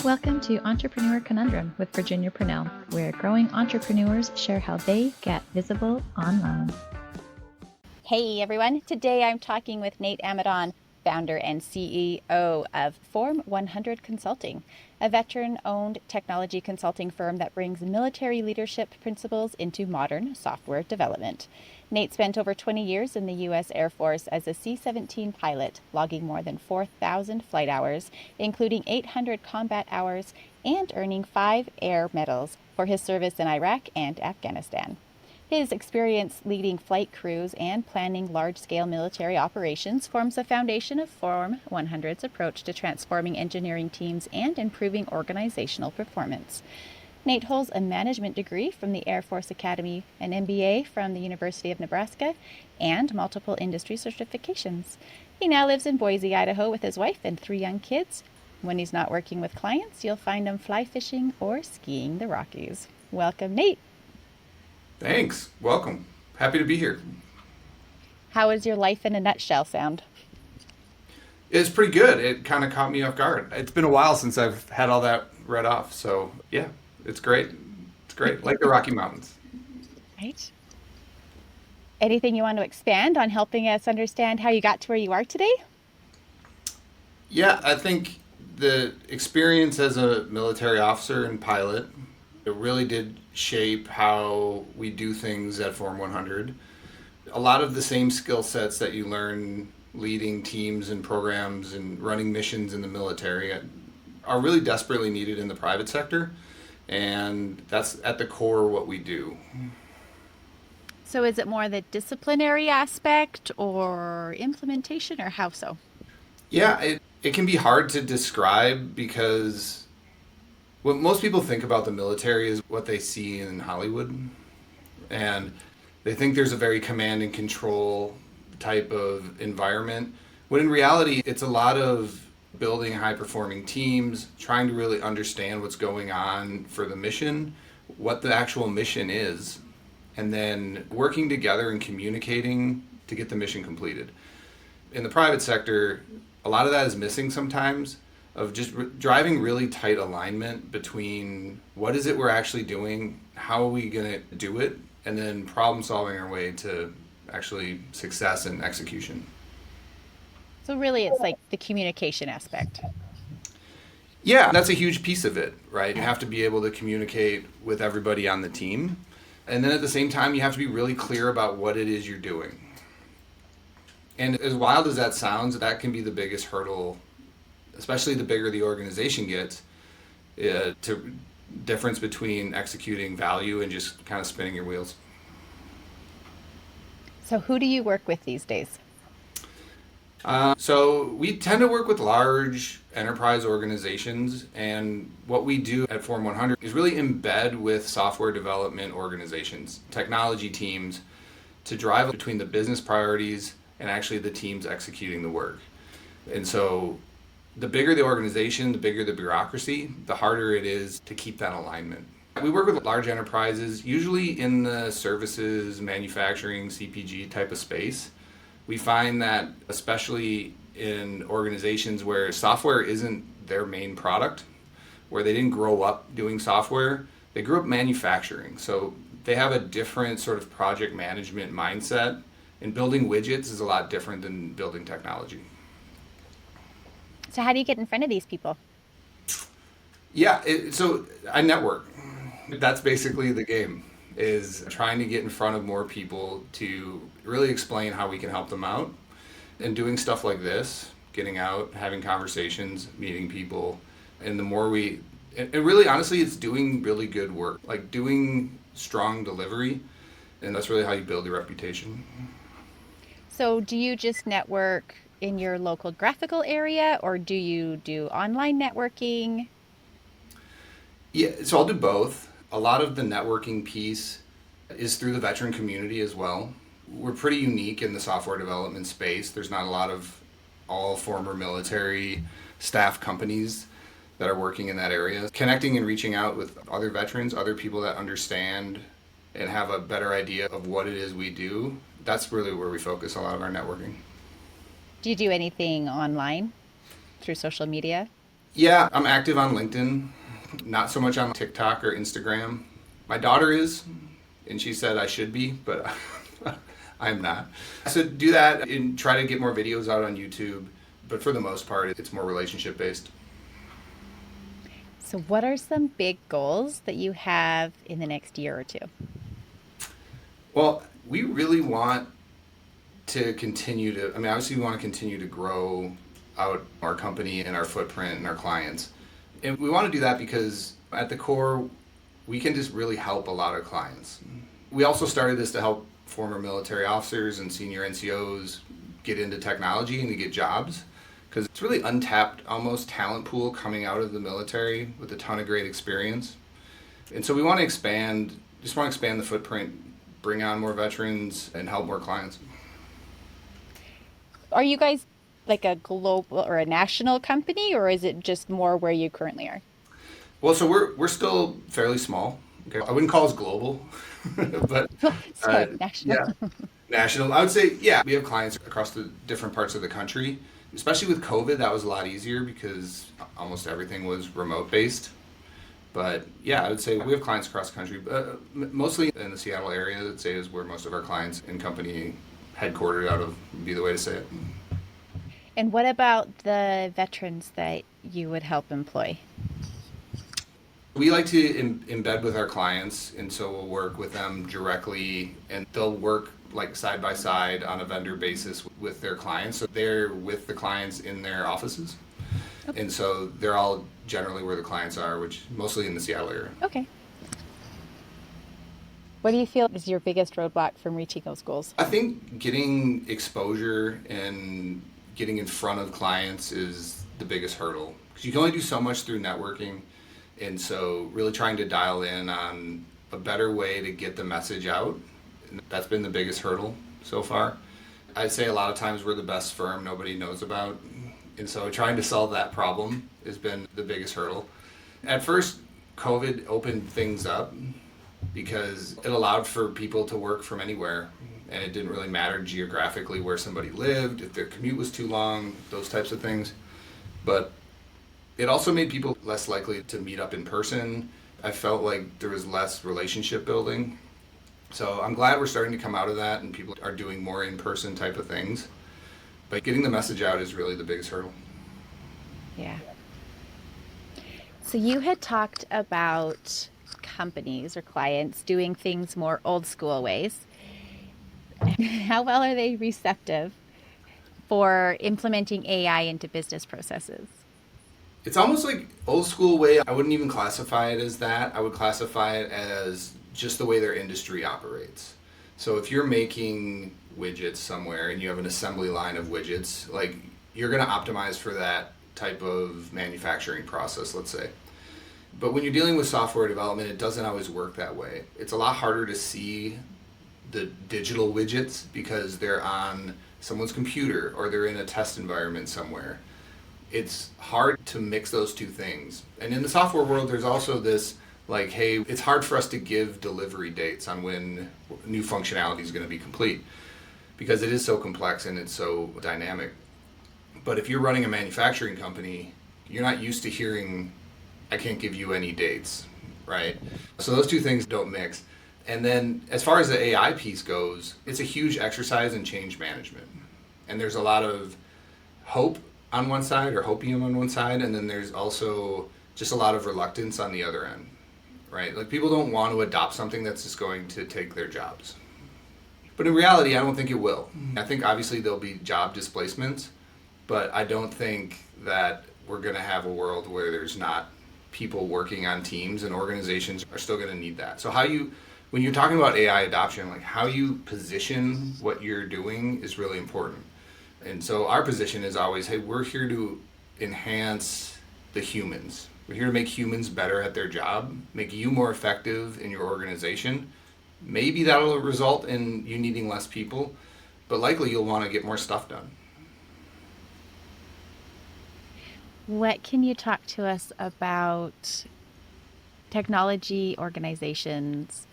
Welcome to Entrepreneur Conundrum with Virginia Purnell, where growing entrepreneurs share how they get visible online. Hey everyone, today I'm talking with Nate Amidon, founder and CEO of Form 100 Consulting, a veteran-owned technology consulting firm that brings military leadership principles into modern software development. Nate spent over 20 years in the U.S. Air Force as a C-17 pilot, logging more than 4,000 flight hours, including 800 combat hours, and earning 5 Air Medals for his service in Iraq and Afghanistan. His experience leading flight crews and planning large-scale military operations forms the foundation of Form 100's approach to transforming engineering teams and improving organizational performance. Nate holds a management degree from the Air Force Academy, an MBA from the University of Nebraska, and multiple industry certifications. He now lives in Boise, Idaho with his wife and 3 young kids. When he's not working with clients, you'll find him fly fishing or skiing the Rockies. Welcome, Nate. Thanks. Welcome. Happy to be here. How is your life in a nutshell sound? It's pretty good. It kind of caught me off guard. It's been a while since I've had all that read off. So yeah, it's great. It's great. Like the Rocky Mountains. Right. Anything you want to expand on helping us understand how you got to where you are today? Yeah, I think the experience as a military officer and pilot, it really did shape how we do things at Form 100. A lot of the same skill sets that you learn leading teams and programs and running missions in the military are really desperately needed in the private sector. And that's at the core what we do. So is it more the disciplinary aspect or implementation, or how so? Yeah, it can be hard to describe because what most people think about the military is what they see in Hollywood. And they think there's a very command and control type of environment, when in reality, it's a lot of building high performing teams, trying to really understand what's going on for the mission, what the actual mission is, and then working together and communicating to get the mission completed. In the private sector, a lot of that is missing sometimes, of just driving really tight alignment between what is it we're actually doing, how are we going to do it, and then problem solving our way to actually success and execution. So really it's like the communication aspect. Yeah, that's a huge piece of it, right? You have to be able to communicate with everybody on the team. And then at the same time, you have to be really clear about what it is you're doing. And as wild as that sounds, that can be the biggest hurdle, especially the bigger the organization gets, to difference between executing value and just kind of spinning your wheels. So who do you work with these days? So we tend to work with large enterprise organizations, and what we do at Form 100 is really embed with software development organizations, technology teams, to drive between the business priorities and actually the teams executing the work. And so the bigger the organization, the bigger the bureaucracy, the harder it is to keep that alignment. We work with large enterprises, usually in the services, manufacturing, CPG type of space. We find that especially in organizations where software isn't their main product, where they didn't grow up doing software, they grew up manufacturing. So they have a different sort of project management mindset, and building widgets is a lot different than building technology. So how do you get in front of these people? Yeah, so I network. That's basically the game, is trying to get in front of more people to really explain how we can help them out. And doing stuff like this, getting out, having conversations, meeting people, and the more and really honestly, it's doing really good work, like doing strong delivery, and that's really how you build your reputation. So do you just network in your local graphical area, or do you do online networking? Yeah, so I'll do both. A lot of the networking piece is through the veteran community as well. We're pretty unique in the software development space. There's not a lot of all former military staff companies that are working in that area. Connecting and reaching out with other veterans, other people that understand and have a better idea of what it is we do, that's really where we focus a lot of our networking. Do you do anything online through social media? Yeah, I'm active on LinkedIn, not so much on TikTok or Instagram. My daughter is, and she said I should be, but I'm not. So do that and try to get more videos out on YouTube, but for the most part, it's more relationship based. So, what are some big goals that you have in the next year or two? Well, we really want to continue to, I mean, obviously, we want to continue to grow out our company and our footprint and our clients. And we want to do that because at the core, we can just really help a lot of clients. We also started this to help former military officers and senior NCOs get into technology and to get jobs because it's really untapped almost talent pool coming out of the military with a ton of great experience. And so we want to expand, just want to expand the footprint, bring on more veterans and help more clients. Are you guys like a global or a national company, or is it just more where you currently are? Well, so we're still fairly small. Okay, I wouldn't call us global, but So, national. yeah, national. I would say yeah, we have clients across the different parts of the country. Especially with COVID, that was a lot easier because almost everything was remote based. But yeah, I would say we have clients across the country, mostly in the Seattle area. I'd say is where most of our clients and company headquartered out of would be the way to say it. And what about the veterans that you would help employ? We like to embed with our clients, and so we'll work with them directly, and they'll work like side by side on a vendor basis with their clients. So they're with the clients in their offices, and so they're all generally where the clients are, which mostly in the Seattle area. Okay. What do you feel is your biggest roadblock from reaching those goals? I think getting exposure and getting in front of clients is the biggest hurdle because you can only do so much through networking. And so really trying to dial in on a better way to get the message out. That's been the biggest hurdle so far. I'd say a lot of times we're the best firm nobody knows about. And so trying to solve that problem has been the biggest hurdle. At first, COVID opened things up because it allowed for people to work from anywhere. And it didn't really matter geographically where somebody lived, if their commute was too long, those types of things. But it also made people less likely to meet up in person. I felt like there was less relationship building. So I'm glad we're starting to come out of that and people are doing more in-person type of things. But getting the message out is really the biggest hurdle. Yeah. So you had talked about companies or clients doing things more old school ways. How well are they receptive for implementing AI into business processes? It's almost like old school way. I wouldn't even classify it as that. I would classify it as just the way their industry operates. So if you're making widgets somewhere and you have an assembly line of widgets, like you're going to optimize for that type of manufacturing process, let's say. But when you're dealing with software development, it doesn't always work that way. It's a lot harder to see the digital widgets because they're on someone's computer or they're in a test environment somewhere. It's hard to mix those two things. And in the software world, there's also this like, hey, it's hard for us to give delivery dates on when new functionality is going to be complete because it is so complex and it's so dynamic. But if you're running a manufacturing company, you're not used to hearing, I can't give you any dates, right? So those two things don't mix. And then as far as the AI piece goes, it's a huge exercise in change management. And there's a lot of hope on one side or hopium on one side, and then there's also just a lot of reluctance on the other end, right? Like people don't want to adopt something that's just going to take their jobs. But in reality, I don't think it will. I think obviously there'll be job displacements, but I don't think that we're going to have a world where there's not people working on teams, and organizations are still going to need that. So when you're talking about AI adoption, like how you position what you're doing is really important. And so our position is always, hey, we're here to enhance the humans. We're here to make humans better at their job, make you more effective in your organization. Maybe that'll result in you needing less people, but likely you'll want to get more stuff done. What can you talk to us about technology organizations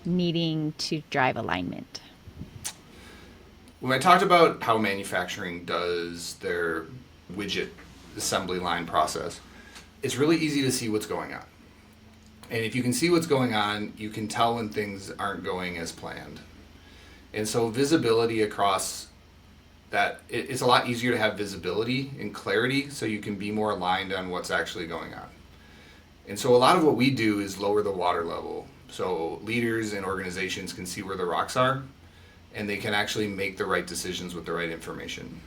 needing to drive alignment? When I talked about how manufacturing does their widget assembly line process, it's really easy to see what's going on. And if you can see what's going on, you can tell when things aren't going as planned. And so visibility across that, it's a lot easier to have visibility and clarity so you can be more aligned on what's actually going on. And so a lot of what we do is lower the water level. So leaders and organizations can see where the rocks are, and they can actually make the right decisions with the right information.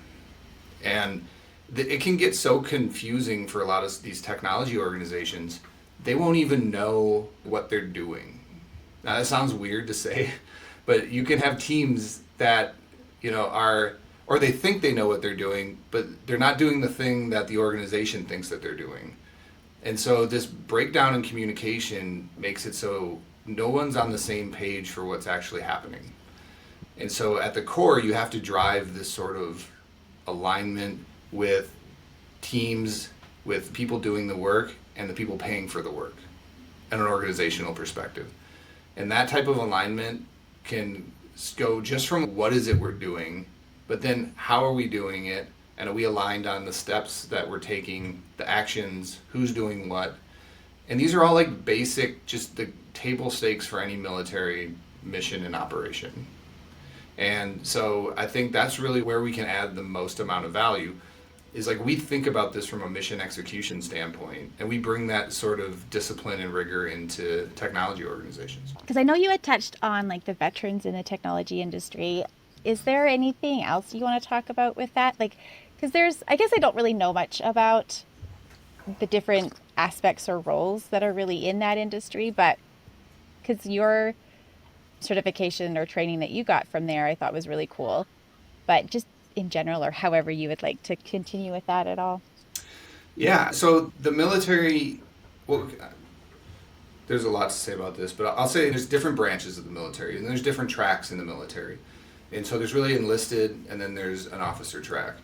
And it can get so confusing for a lot of these technology organizations. They won't even know what they're doing. Now that sounds weird to say, but you can have teams that, are, or they think they know what they're doing, but they're not doing the thing that the organization thinks that they're doing. And so this breakdown in communication makes it so no one's on the same page for what's actually happening. And so at the core, you have to drive this sort of alignment with teams, with people doing the work and the people paying for the work in an organizational perspective. And that type of alignment can go just from what is it we're doing, but then how are we doing it? And are we aligned on the steps that we're taking, the actions, who's doing what? And these are all like basic, just the table stakes for any military mission and operation. And so I think that's really where we can add the most amount of value, is like we think about this from a mission execution standpoint, and we bring that sort of discipline and rigor into technology organizations. Because I know you had touched on like the veterans in the technology industry. Is there anything else you want to talk about with that? Because I guess I don't really know much about the different aspects or roles that are really in that industry, but because your certification or training that you got from there, I thought was really cool. But just in general, or however you would like to continue with that at all. Yeah, so the military, well, there's a lot to say about this, but I'll say there's different branches of the military, and there's different tracks in the military. And so there's really enlisted, and then there's an officer track.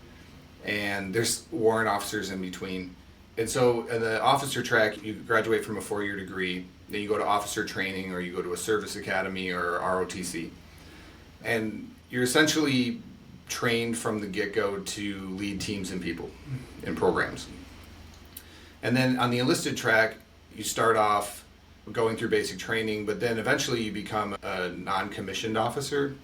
And there's warrant officers in between. And so in the officer track, you graduate from a 4-year degree, then you go to officer training, or you go to a service academy or ROTC. And you're essentially trained from the get-go to lead teams and people in programs. And then on the enlisted track, you start off going through basic training, but then eventually you become a non-commissioned officer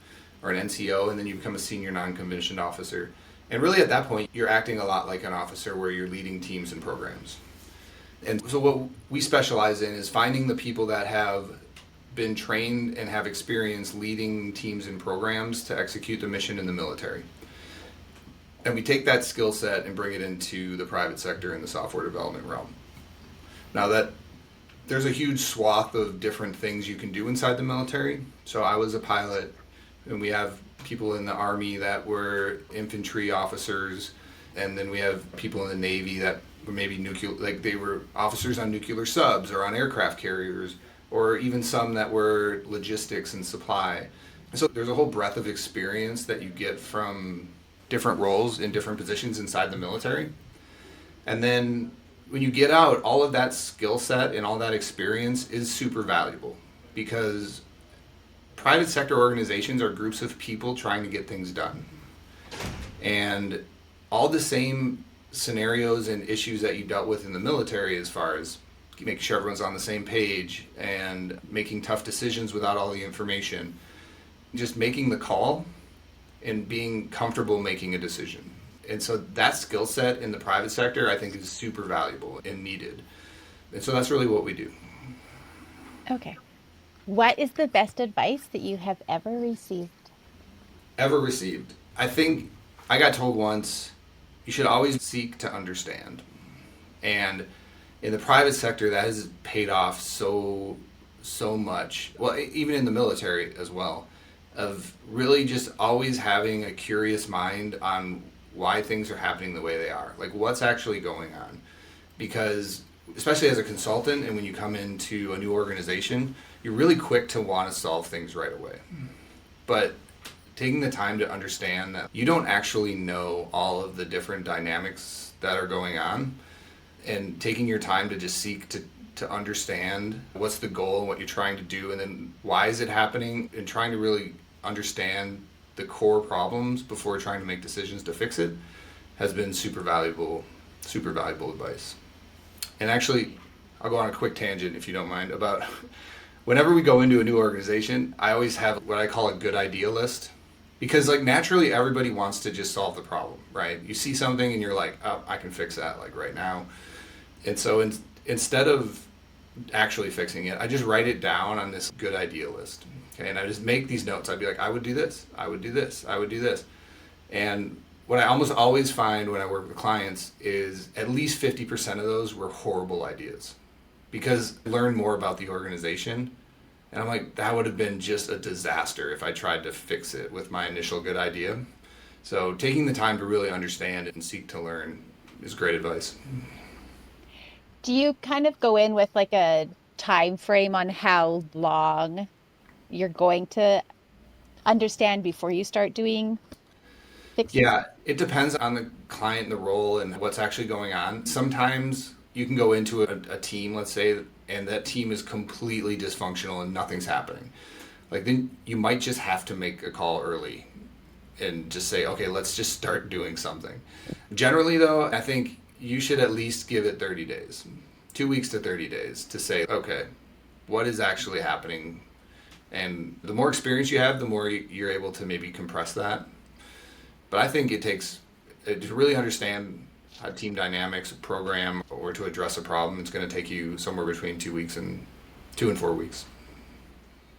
or an NCO, and then you become a senior non-commissioned officer. And really at that point, you're acting a lot like an officer where you're leading teams and programs. And so what we specialize in is finding the people that have been trained and have experience leading teams and programs to execute the mission in the military. And we take that skill set and bring it into the private sector and the software development realm. Now that there's a huge swath of different things you can do inside the military. So I was a pilot, and we have people in the Army that were infantry officers, and then we have people in the Navy that were maybe they were officers on nuclear subs or on aircraft carriers, or even some that were logistics and supply. So there's a whole breadth of experience that you get from different roles in different positions inside the military. And then when you get out, all of that skill set and all that experience is super valuable, because private sector organizations are groups of people trying to get things done. And all the same scenarios and issues that you dealt with in the military, as far as making sure everyone's on the same page and making tough decisions without all the information, just making the call and being comfortable making a decision. And so that skill set in the private sector, I think, is super valuable and needed. And so that's really what we do. Okay. What is the best advice that you have ever received? Ever received? I think I got told once, you should always seek to understand. And in the private sector, that has paid off so much. Well, even in the military as well, of really just always having a curious mind on why things are happening the way they are. Like, what's actually going on? Because especially as a consultant, and when you come into a new organization, you're really quick to want to solve things right away. But taking the time to understand that you don't actually know all of the different dynamics that are going on, and taking your time to just seek to understand what's the goal and what you're trying to do, and then why is it happening, and trying to really understand the core problems before trying to make decisions to fix it, has been super valuable Super valuable advice. And actually, I'll go on a quick tangent if you don't mind about whenever we go into a new organization, I always have what I call a good idea list. Because like naturally everybody wants to just solve the problem, right? You see something and you're like, oh, I can fix that like right now. And so instead of actually fixing it, I just write it down on this good idea list. Okay, and I just make these notes. I'd be like, I would do this, I would do this, I would do this. And what I almost always find when I work with clients is at least 50% of those were horrible ideas. Because I learned more about the organization. And I'm like, that would have been just a disaster if I tried to fix it with my initial good idea. So taking the time to really understand it and seek to learn is great advice. Do you kind of go in with like a time frame on how long you're going to understand before you start doing fixes? Yeah, it depends on the client and the role and what's actually going on. Sometimes you can go into a team, let's say, and that team is completely dysfunctional and nothing's happening. Like then you might just have to make a call early and just say, okay, let's just start doing something. Generally though, I think you should at least give it 30 days, 2 weeks to 30 days to say, okay, what is actually happening? And the more experience you have, the more you're able to maybe compress that. But I think it takes, to really understand how team dynamics, a program, or to address a problem, it's going to take you somewhere between 2 and 4 weeks.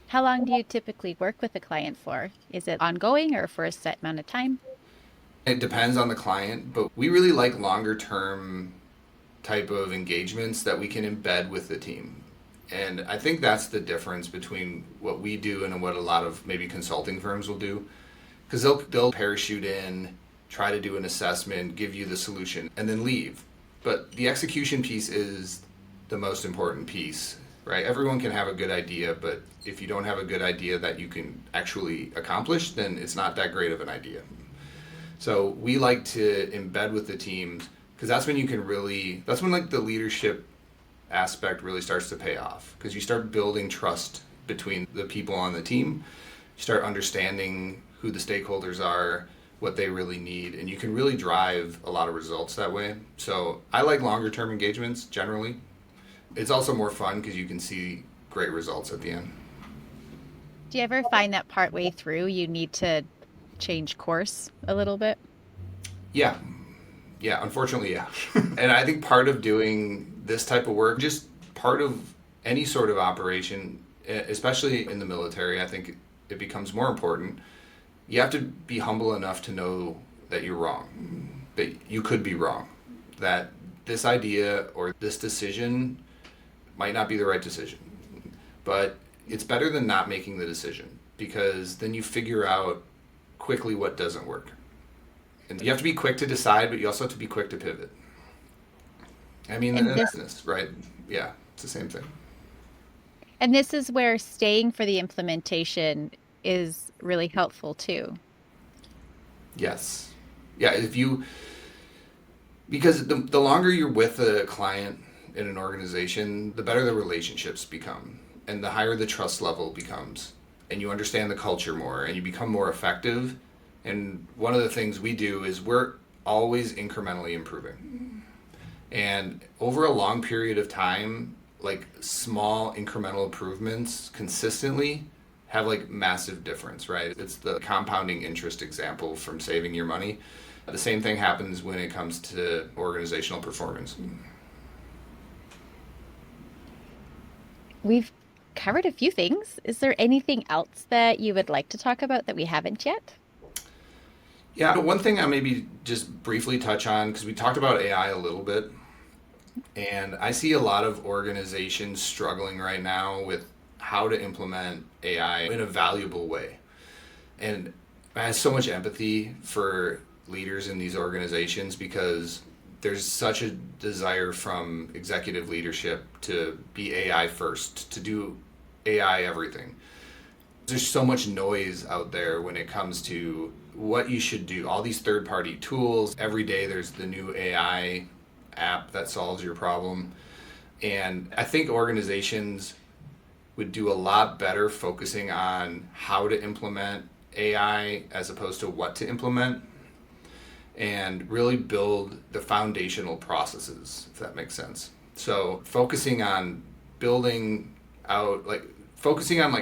How long do you typically work with a client for? Is it ongoing or for a set amount of time? It depends on the client, but we really like longer term type of engagements that we can embed with the team. And I think that's the difference between what we do and what a lot of maybe consulting firms will do. Because they'll parachute in, try to do an assessment, give you the solution, and then leave. But the execution piece is the most important piece, right? Everyone can have a good idea, but if you don't have a good idea that you can actually accomplish, then it's not that great of an idea. So we like to embed with the teams because that's when you can really, that's when like the leadership aspect really starts to pay off because you start building trust between the people on the team. You start understanding who the stakeholders are, what they really need, and you can really drive a lot of results that way. So I like longer term engagements generally. It's also more fun because you can see great results at the end. Do you ever find that partway through you need to change course a little bit? Yeah, unfortunately, yeah. And I think part of doing this type of work, just part of any sort of operation, especially in the military, I think it becomes more important. You have to be humble enough to know that you're wrong, that you could be wrong, that this idea or this decision might not be the right decision. But it's better than not making the decision because then you figure out quickly what doesn't work. And you have to be quick to decide, but you also have to be quick to pivot. I mean, in business, right? Yeah, it's the same thing. And this is where staying for the implementation is really helpful too. Yes. Yeah, because the longer you're with a client in an organization, the better the relationships become and the higher the trust level becomes. And you understand the culture more and you become more effective. And one of the things we do is we're always incrementally improving. And over a long period of time, like small incremental improvements consistently have like massive difference, right? It's the compounding interest example from saving your money. The same thing happens when it comes to organizational performance. We've covered a few things. Is there anything else that you would like to talk about that we haven't yet? Yeah, one thing I maybe just briefly touch on, because we talked about AI a little bit, and I see a lot of organizations struggling right now with how to implement AI in a valuable way. And I have so much empathy for leaders in these organizations because there's such a desire from executive leadership to be AI first, to do AI everything. There's so much noise out there when it comes to what you should do. All these third-party tools. Every day there's the new AI app that solves your problem. And I think organizations would do a lot better focusing on how to implement AI as opposed to what to implement. and really build the foundational processes, if that makes sense. So focusing on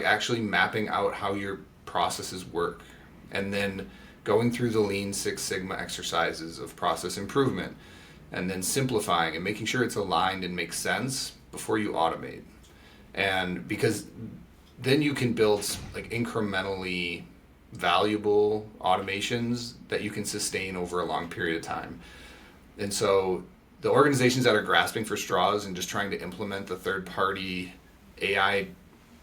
actually mapping out how your processes work, and then going through the Lean Six Sigma exercises of process improvement, and then simplifying and making sure it's aligned and makes sense before you automate. And because then you can build like incrementally valuable automations that you can sustain over a long period of time. And so the organizations that are grasping for straws and just trying to implement the third-party AI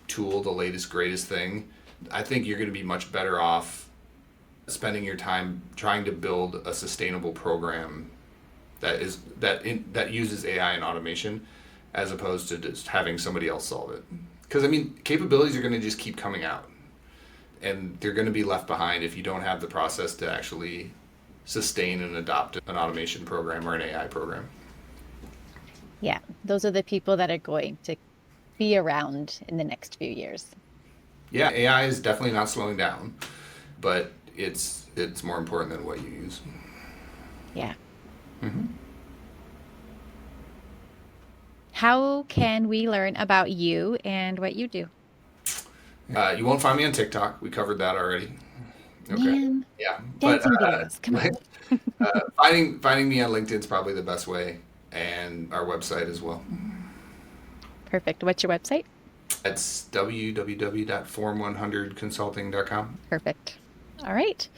tool, the latest, greatest thing, I think you're going to be much better off spending your time trying to build a sustainable program that uses AI and automation, as opposed to just having somebody else solve it. Because capabilities are going to just keep coming out, and they're going to be left behind if you don't have the process to actually sustain and adopt an automation program or an AI program. Yeah, those are the people that are going to be around in the next few years. Yeah, AI is definitely not slowing down, but it's more important than what you use. Yeah. Mm-hmm. How can we learn about you and what you do? You won't find me on TikTok. We covered that already. Okay. Man, Yeah, dancing videos. Come on. Finding me on LinkedIn is probably the best way, and our website as well. Perfect. What's your website? It's www.form100consulting.com. Perfect. All right.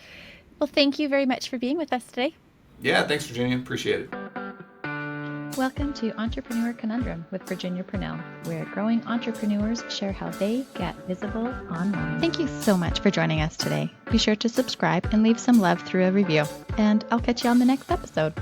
Well, thank you very much for being with us today. Yeah, thanks, Virginia. Appreciate it. Welcome to Entrepreneur Conundrum with Virginia Purnell, where growing entrepreneurs share how they get visible online. Thank you so much for joining us today. Be sure to subscribe and leave some love through a review. And I'll catch you on the next episode.